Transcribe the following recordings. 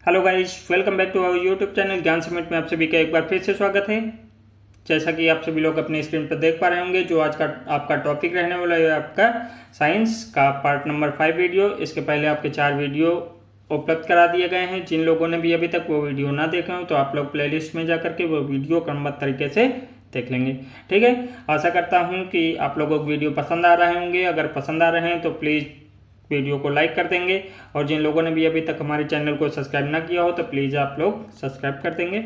Hello guys, welcome back to our YouTube channel Gyan summit में आप सभी का एक बार फिर से स्वागत है। जैसा कि आप सभी लोग अपने स्क्रीन पर देख पा रहे होंगे, जो आज का आपका टॉपिक रहने वाला है आपका साइंस का पार्ट नंबर 5 वीडियो। इसके पहले आपके 4 वीडियो उपलब्ध करा दिए गए हैं। जिन लोगों ने भी अभी तक वो वीडियो ना देखे हो तो आप लोग प्लेलिस्ट में जा करके वो वीडियो क्रमबद्ध तरीके से देख लेंगे। ठीक है, आशा करता हूँ कि आप लोगों को वीडियो पसंद आ रहे होंगे। अगर पसंद आ रहे हैं तो प्लीज़ वीडियो को लाइक कर देंगे, और जिन लोगों ने भी अभी तक हमारे चैनल को सब्सक्राइब ना किया हो तो प्लीज़ आप लोग सब्सक्राइब कर देंगे।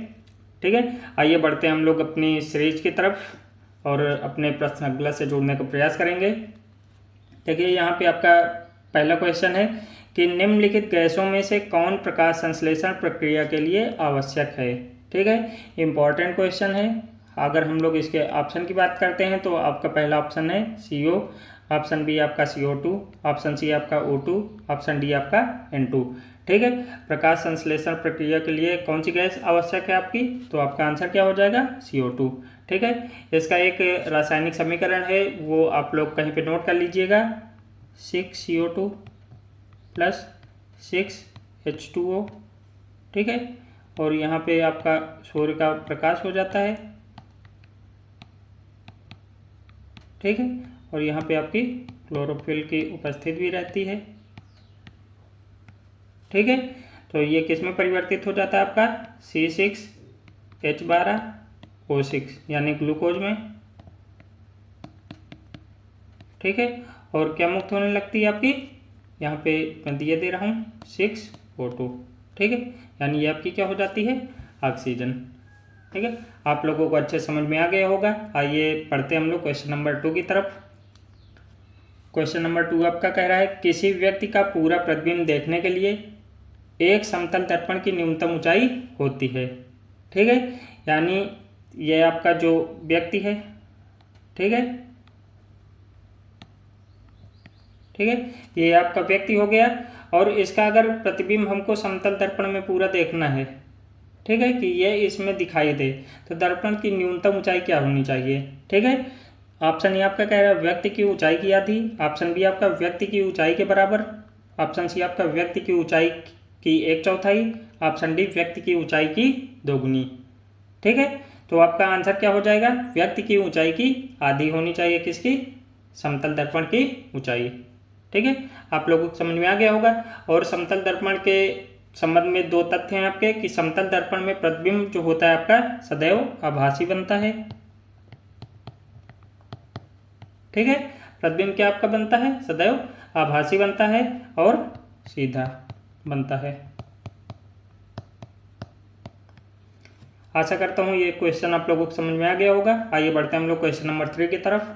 ठीक है, आइए बढ़ते हैं हम लोग अपनी सीरीज की तरफ और अपने प्रश्न अगला से जोड़ने का प्रयास करेंगे। देखिए, यहाँ पे आपका पहला क्वेश्चन है कि निम्नलिखित गैसों में से कौन प्रकाश संश्लेषण प्रक्रिया के लिए आवश्यक है। ठीक है, इम्पॉर्टेंट क्वेश्चन है। अगर हम लोग इसके ऑप्शन की बात करते हैं तो आपका पहला ऑप्शन है CO, ऑप्शन बी आपका CO2, ऑप्शन सी आपका O2, ऑप्शन डी आपका N2। ठीक है, प्रकाश संश्लेषण प्रक्रिया के लिए कौन सी गैस आवश्यक है आपकी, तो आपका आंसर क्या हो जाएगा, CO2। ठीक है, इसका एक रासायनिक समीकरण है, वो आप लोग कहीं पे नोट कर लीजिएगा। 6CO2 plus 6H2O। ठीक है, और यहाँ पे आपका सूर्य का प्रकाश हो जाता है। ठीक है, और यहाँ पे आपकी क्लोरोफिल की उपस्थिति भी रहती है। ठीक है, तो ये किस में परिवर्तित हो जाता है आपका, C6H12O6 यानी ग्लूकोज में। ठीक है, और क्या मुक्त होने लगती है आपकी, यहाँ पे मैं दिए दे रहा हूँ 6O2। ठीक है, यानी ये आपकी क्या हो जाती है, ऑक्सीजन। ठीक है, आप लोगों को अच्छे समझ में आ गया होगा। आइए पढ़ते हम लोग क्वेश्चन नंबर 2 की तरफ। क्वेश्चन नंबर 2 आपका कह रहा है किसी व्यक्ति का पूरा प्रतिबिंब देखने के लिए एक समतल दर्पण की न्यूनतम ऊंचाई होती है। ठीक है, यानी ये आपका जो व्यक्ति है, ठीक है, ठीक है, ये आपका व्यक्ति हो गया, और इसका अगर प्रतिबिंब हमको समतल दर्पण में पूरा देखना है, ठीक है, कि ये इसमें दिखाई दे, तो दर्पण की न्यूनतम ऊंचाई क्या होनी चाहिए। ठीक है, ऑप्शन ए आपका कह रहा है व्यक्ति की ऊंचाई की आधी, ऑप्शन बी आपका व्यक्ति की ऊंचाई के बराबर, ऑप्शन सी आपका व्यक्ति की ऊंचाई की 1/4, ऑप्शन डी व्यक्ति की ऊंचाई की 2 गुनी। ठीक है, तो आपका आंसर क्या हो जाएगा, व्यक्ति की ऊंचाई की आधी होनी चाहिए, किसकी, समतल दर्पण की ऊंचाई। ठीक है, आप लोगों को समझ में आ गया होगा। और समतल दर्पण के संबंध में 2 तथ्य हैं आपके कि समतल दर्पण में प्रतिबिंब जो होता है आपका सदैव आभासी बनता है। ठीक है, प्रतिबिंब क्या आपका बनता है, सदैव आभासी बनता है और सीधा बनता है। आशा करता हूँ ये क्वेश्चन आप लोगों को समझ में आ गया होगा। आइए बढ़ते हैं हम लोग क्वेश्चन नंबर 3 की तरफ।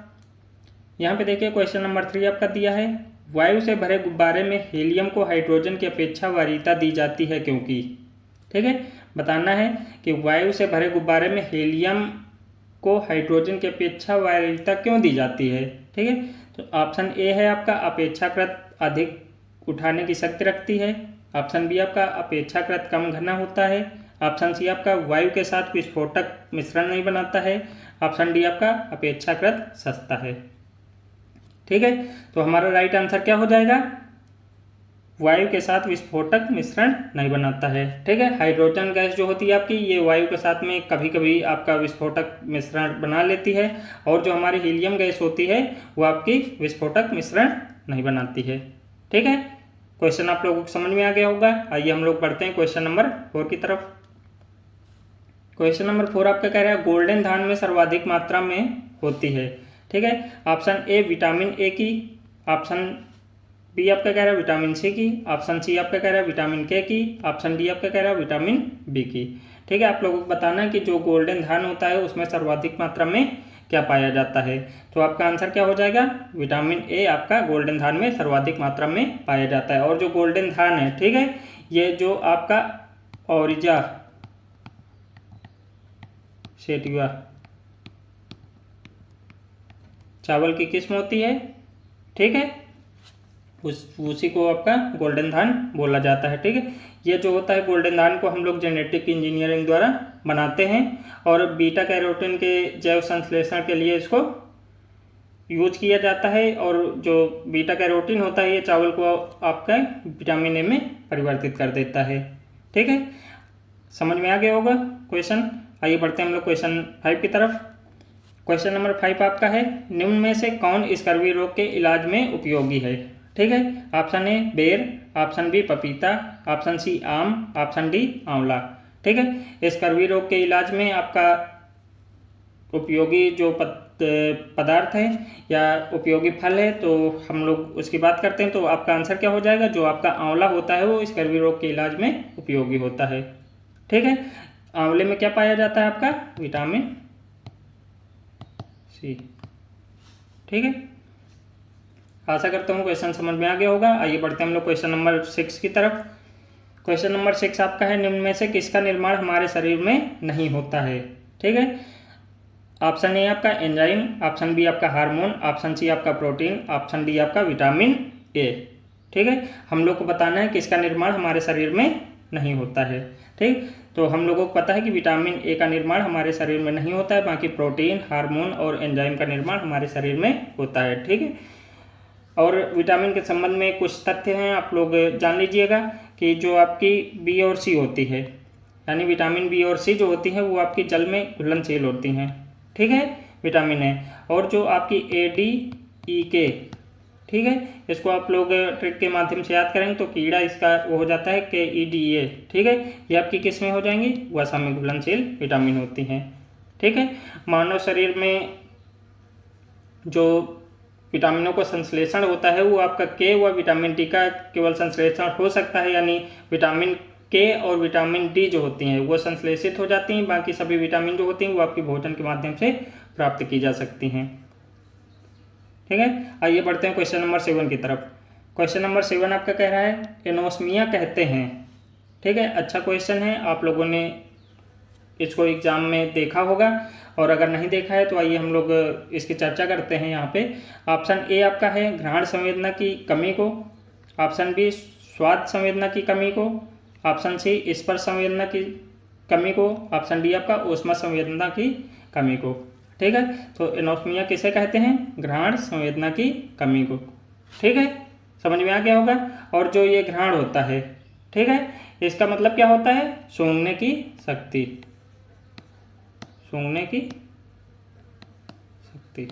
यहाँ पे देखिए क्वेश्चन नंबर 3 आपका दिया है वायु से भरे गुब्बारे में हीलियम को हाइड्रोजन की अपेक्षा वरीयता दी जाती है क्योंकि। ठीक है, बताना है कि वायु से भरे गुब्बारे में हीलियम को हाइड्रोजन की अपेक्षा वरीयता क्यों दी जाती है। ठीक है, तो ऑप्शन ए है आपका अपेक्षाकृत अधिक उठाने की शक्ति रखती है, ऑप्शन बी आपका अपेक्षाकृत कम घना होता है, ऑप्शन सी आपका वायु के साथ विस्फोटक मिश्रण नहीं बनाता है, ऑप्शन डी आपका अपेक्षाकृत सस्ता है। ठीक है, तो हमारा राइट आंसर क्या हो जाएगा, वायु के साथ विस्फोटक मिश्रण नहीं बनाता है। ठीक है, हाइड्रोजन गैस जो होती है आपकी, ये वायु के साथ में कभी कभी आपका विस्फोटक मिश्रण बना लेती है, और जो हमारी हीलियम गैस होती है वो आपकी विस्फोटक मिश्रण नहीं बनाती है। ठीक है, क्वेश्चन आप लोगों को समझ में आ गया होगा। आइए हम लोग बढ़ते हैं क्वेश्चन नंबर 4 की तरफ। क्वेश्चन नंबर 4 आपका कह रहा है गोल्डन धान में सर्वाधिक मात्रा में होती है। ठीक है, ऑप्शन ए विटामिन ए की, ऑप्शन बी आपका कह रहा है विटामिन सी की, ऑप्शन सी आपका कह रहा है विटामिन के की, ऑप्शन डी आपका कह रहा है विटामिन बी की। ठीक है, आप लोगों को बताना है कि जो गोल्डन धान होता है उसमें सर्वाधिक मात्रा में क्या पाया जाता है। तो आपका आंसर क्या हो जाएगा, विटामिन ए आपका गोल्डन धान में सर्वाधिक मात्रा में पाया जाता है। और जो गोल्डन धान है, ठीक है, ये जो आपका ओरिजा सेटिवा चावल की किस्म होती है, ठीक है, उसी को आपका गोल्डन धान बोला जाता है। ठीक है, ये जो होता है गोल्डन धान को हम लोग जेनेटिक इंजीनियरिंग द्वारा बनाते हैं, और बीटा कैरोटीन के जैव संश्लेषण के लिए इसको यूज किया जाता है। और जो बीटा कैरोटीन होता है ये चावल को आपका विटामिन ए में परिवर्तित कर देता है। ठीक है, समझ में आ गया होगा क्वेश्चन। आइए बढ़ते हैं हम लोग क्वेश्चन 5 की तरफ। क्वेश्चन नंबर 5 आपका है, निम्न में से कौन स्कर्वी रोग के इलाज में उपयोगी है। ठीक है, ऑप्शन ए बेर, ऑप्शन बी पपीता, ऑप्शन सी आम, ऑप्शन डी आंवला। ठीक है, स्कर्वी रोग के इलाज में आपका उपयोगी जो पदार्थ है या उपयोगी फल है तो हम लोग उसकी बात करते हैं। तो आपका आंसर क्या हो जाएगा, जो आपका आंवला होता है वो स्कर्वी रोग के इलाज में उपयोगी होता है। ठीक है, आंवले में क्या पाया जाता है, आपका विटामिन सी। ठीक है, आशा करता हूँ क्वेश्चन समझ में आ गया होगा। आइए बढ़ते हैं हम लोग क्वेश्चन नंबर 6 की तरफ। क्वेश्चन नंबर 6 आपका है, निम्न में से किसका निर्माण हमारे शरीर में नहीं होता है। ठीक है, ऑप्शन ए आपका एंजाइम, ऑप्शन बी आपका हार्मोन, ऑप्शन सी आपका प्रोटीन, ऑप्शन डी आपका विटामिन ए। ठीक है, हम लोग को बताना है किसका निर्माण हमारे शरीर में नहीं होता है। ठीक, तो हम लोगों को पता है कि विटामिन ए का निर्माण हमारे शरीर में नहीं होता है, बाकी प्रोटीन, हार्मोन और एंजाइम का निर्माण हमारे शरीर में होता है। ठीक है, और विटामिन के संबंध में कुछ तथ्य हैं, आप लोग जान लीजिएगा कि जो आपकी बी और सी होती है, यानी विटामिन बी और सी जो होती है वो आपकी जल में घुलनशील होती हैं। ठीक है, विटामिन है। और जो आपकी ए डी ई के, ठीक है, इसको आप लोग ट्रिक के माध्यम से याद करेंगे तो कीड़ा इसका वो हो जाता है के ई डी ए। ठीक है, ये आपकी किस में हो जाएंगी, वसा में घुलनशील विटामिन होती हैं। ठीक है, मानव शरीर में जो विटामिनों का संश्लेषण होता है वो आपका के व विटामिन डी का केवल संश्लेषण हो सकता है, यानी विटामिन के और विटामिन डी जो होती हैं वो संश्लेषित हो जाती हैं, बाकी सभी विटामिन जो होती हैं वो आपकी भोजन के माध्यम से प्राप्त की जा सकती हैं। ठीक है, आइए बढ़ते हैं क्वेश्चन नंबर 7 की तरफ। क्वेश्चन नंबर 7 आपका कह रहा है, एनोस्मिया कहते हैं। ठीक है, अच्छा क्वेश्चन है, आप लोगों ने इसको एग्जाम में देखा होगा और अगर नहीं देखा है तो आइए हम लोग इसकी चर्चा करते हैं यहाँ पे। ऑप्शन ए आपका है घ्राण संवेदना की कमी को, ऑप्शन बी स्वाद संवेदना की कमी को, ऑप्शन सी स्पर्श संवेदना की कमी को, ऑप्शन डी आपका ऊष्मा संवेदना की कमी को। ठीक है, तो एनोस्मिया किसे कहते हैं, घ्राण संवेदना की कमी को। ठीक है, समझ में आ गया होगा। और जो ये घ्राण होता है, ठीक है, इसका मतलब क्या होता है, सूंघने की शक्ति, सूंघने की शक्ति।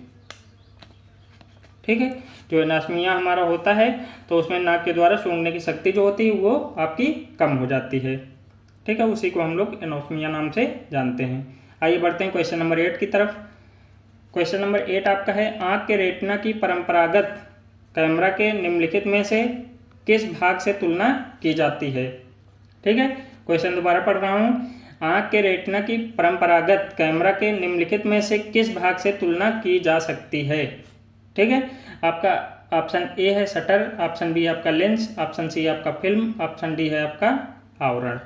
ठीक है, जो एनोस्मिया हमारा होता है तो उसमें नाक के द्वारा सूंघने की शक्ति जो होती है वो आपकी कम हो जाती है। ठीक है, उसी को हम लोग एनोस्मिया नाम से जानते हैं। आइए बढ़ते हैं क्वेश्चन नंबर 8 की तरफ। क्वेश्चन नंबर 8 आपका है, आँख के रेटिना की परंपरागत कैमरा के निम्नलिखित में से किस भाग से तुलना की जाती है। ठीक है, क्वेश्चन दोबारा पढ़ रहा हूँ, आँख के रेटिना की परंपरागत कैमरा के निम्नलिखित में से किस भाग से तुलना की जा सकती है। ठीक है, आपका ऑप्शन ए है शटर, ऑप्शन बी आपका लेंस, ऑप्शन सी आपका फिल्म, ऑप्शन डी है आपका आवरण।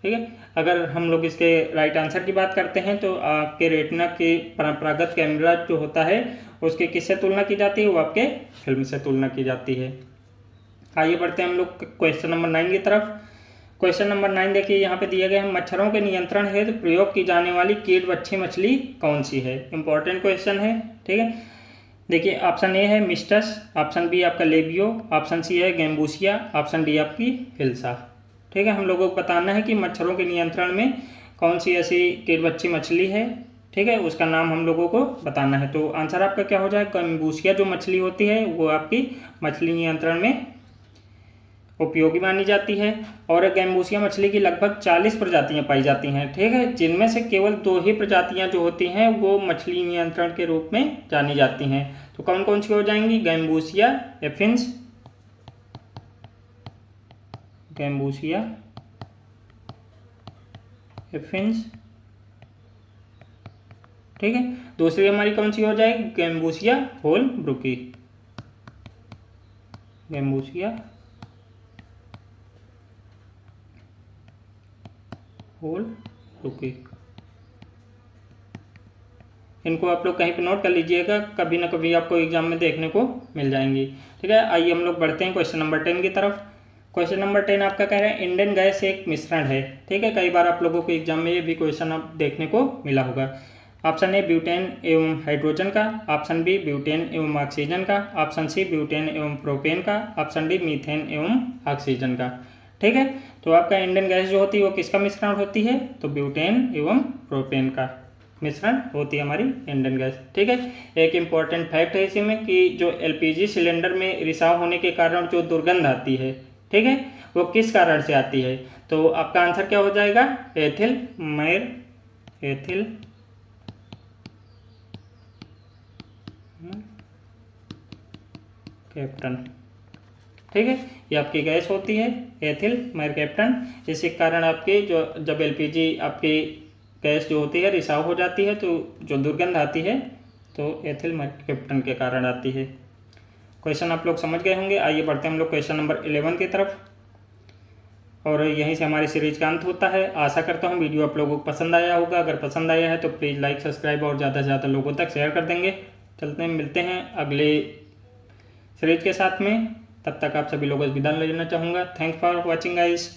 ठीक है, अगर हम लोग इसके राइट आंसर की बात करते हैं तो आपके रेटिना के परंपरागत कैमरा जो होता है उसके किससे तुलना की जाती है, वो आपके फिल्म से तुलना की जाती है। आइए बढ़ते हैं हम लोग क्वेश्चन नंबर 9 की तरफ। क्वेश्चन नंबर 9 देखिए, यहाँ पे दिए गए हैं, मच्छरों के नियंत्रण हेतु प्रयोग की जाने वाली कीटवच्छी मछली कौन सी है। इंपॉर्टेंट क्वेश्चन है। ठीक है, देखिए ऑप्शन ए है मिस्टस, ऑप्शन बी आपका लेबियो, ऑप्शन सी है गैम्बूसिया, ऑप्शन डी आपकी हिल्सा। ठीक है, हम लोगों को बताना है कि मच्छरों के नियंत्रण में कौन सी ऐसी कीटवच्छी मछली है। ठीक है, उसका नाम हम लोगों को बताना है। तो आंसर आपका क्या हो जाए, गैम्बूसिया जो मछली होती है वो आपकी मछली नियंत्रण में उपयोगी मानी जाती है। और गैम्बूसिया मछली की लगभग 40 प्रजातियां पाई जाती हैं। ठीक है, जिनमें से केवल 2 ही प्रजातियां जो होती हैं वो मछली नियंत्रण के रूप में जानी जाती हैं। तो कौन कौन सी हो जाएंगी, गैम्बूसिया एफिन्स, गैम्बूसिया एफिन्स। ठीक है, दूसरी हमारी कौन सी हो जाएगी, गैम्बूसिया होलब्रुकी, गैम्बूसिया होलब्रुकी। इनको आप लोग कहीं पर नोट कर लीजिएगा, कभी ना कभी आपको एग्जाम में देखने को मिल जाएंगी। ठीक है, आइए हम लोग बढ़ते हैं क्वेश्चन नंबर 10 की तरफ। क्वेश्चन नंबर 10 आपका कह रहा है, इंडियन गैस एक मिश्रण है। ठीक है, कई बार आप लोगों को एग्जाम में ये भी क्वेश्चन आप देखने को मिला होगा। ऑप्शन ए ब्यूटेन एवं हाइड्रोजन का, ऑप्शन बी ब्यूटेन एवं ऑक्सीजन का, ऑप्शन सी ब्यूटेन एवं प्रोपेन का, ऑप्शन डी मीथेन एवं ऑक्सीजन का। ठीक है। तो आपका इंडियन गैस जो होती है वो किसका मिश्रण होती है, तो ब्यूटेन एवं प्रोपेन का मिश्रण होती है हमारी इंडियन गैस। ठीक है। एक इम्पॉर्टेंट फैक्ट है इसी में कि जो एलपीजी सिलेंडर में रिसाव होने के कारण जो दुर्गंध आती है, ठीक है, वो किस कारण से आती है, तो आपका आंसर क्या हो जाएगा, एथिल कैप्टन। ठीक है, ये आपकी गैस होती है एथिल मैरकैप्टन। इसी कारण आपके जो जब एलपीजी आपकी गैस जो होती है रिसाव हो जाती है तो जो दुर्गंध आती है तो एथिल मैरकैप्टन के कारण आती है। क्वेश्चन आप लोग समझ गए होंगे। आइए बढ़ते हैं हम लोग क्वेश्चन नंबर 11 की तरफ, और यहीं से हमारी सीरीज का अंत होता है। आशा करता हूँ वीडियो आप लोगों को पसंद आया होगा। अगर पसंद आया है तो प्लीज़ लाइक सब्सक्राइब और ज़्यादा से ज़्यादा लोगों तक शेयर कर देंगे। चलते हैं, मिलते हैं अगले सीरीज के साथ में। तब तक आप सभी लोगों से विदा लेना चाहूँगा। Thanks for watching guys.